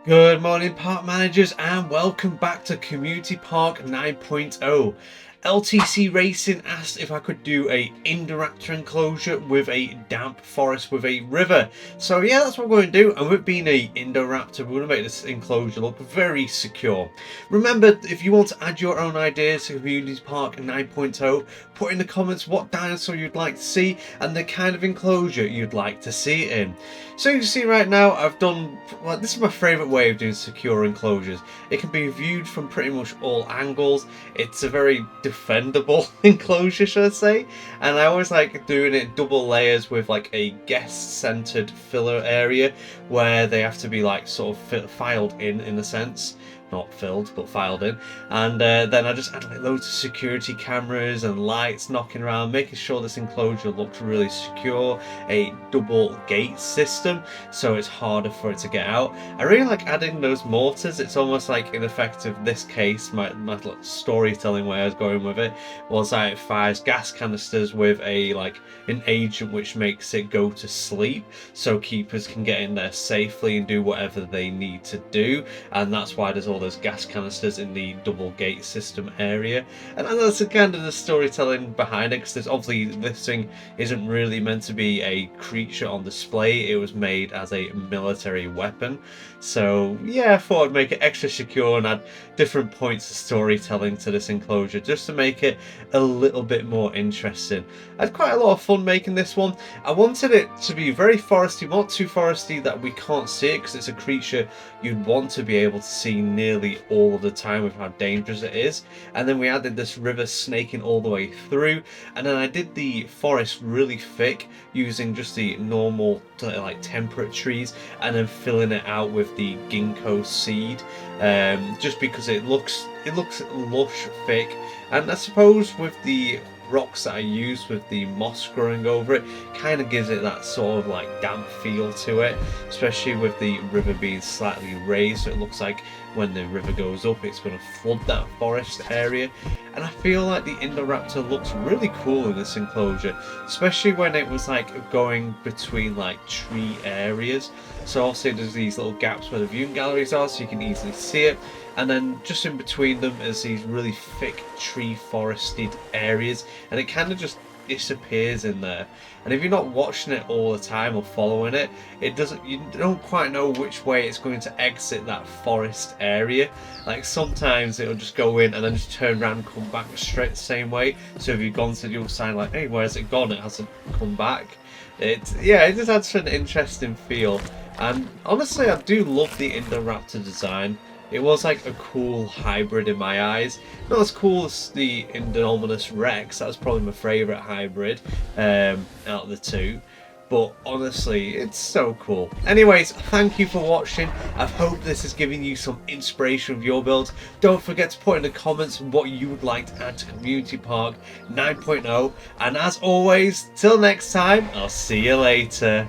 Good morning, park managers, and welcome back to Community Park 9.0. LTC Racing asked if I could do a Indoraptor enclosure with a damp forest with a river. So yeah, that's what we're going to do. And with being a Indoraptor, we're going to make this enclosure look very secure. Remember, if you want to add your own ideas to Community Park 9.0, put in the comments what dinosaur you'd like to see and the kind of enclosure you'd like to see it in. So you can see right now I've done, well, this is my favourite way of doing secure enclosures. It can be viewed from pretty much all angles. It's a very defendable enclosure, should I say, and I always like doing it double layers with like a guest centered filler area where they have to be like sort of filed in a sense, not filled but filed in, and then I just add like loads of security cameras and lights knocking around, making sure this enclosure looks really secure. A double gate system so it's harder for it to get out. I really like adding those mortars. It's almost like, in effect of this case, my storytelling way I was going with it was I fires gas canisters with an agent which makes it go to sleep so keepers can get in there safely and do whatever they need to do, and that's why there's all those gas canisters in the double gate system area. And that's kind of the storytelling behind it, because there's obviously, this thing isn't really meant to be a creature on display. It was made as a military weapon. So yeah, I thought I'd make it extra secure and add different points of storytelling to this enclosure just to make it a little bit more interesting. I had quite a lot of fun making this one. I wanted it to be very foresty, not too foresty that we can't see it, because it's a creature you'd want to be able to see nearly all of the time with how dangerous it is. And then we added this river snaking all the way through, and then I did the forest really thick using just the normal like temperate trees, and then filling it out with the ginkgo seed, just because it looks lush, thick. And I suppose with the rocks that I used with the moss growing over it, kind of gives it that sort of like damp feel to it, especially with the river being slightly raised, so it looks like when the river goes up it's going to flood that forest area. And I feel like the Indoraptor looks really cool in this enclosure, especially when it was like going between like tree areas. So also there's these little gaps where the viewing galleries are, so you can easily see it, and then just in between them is these really thick tree forested areas, and it kind of just disappears in there. And if you're not watching it all the time or following it, you don't quite know which way it's going to exit that forest area. Like sometimes it'll just go in and then just turn around and come back straight the same way. So if you've gone to the other side, like, hey, where's it gone? It hasn't come back. It just adds an interesting feel. And honestly, I do love the Indoraptor design. It was like a cool hybrid in my eyes. Not as cool as the Indominus Rex. That was probably my favourite hybrid out of the two. But honestly, it's so cool. Anyways, thank you for watching. I hope this has given you some inspiration with your builds. Don't forget to put in the comments what you would like to add to Community Park 9.0. And as always, till next time, I'll see you later.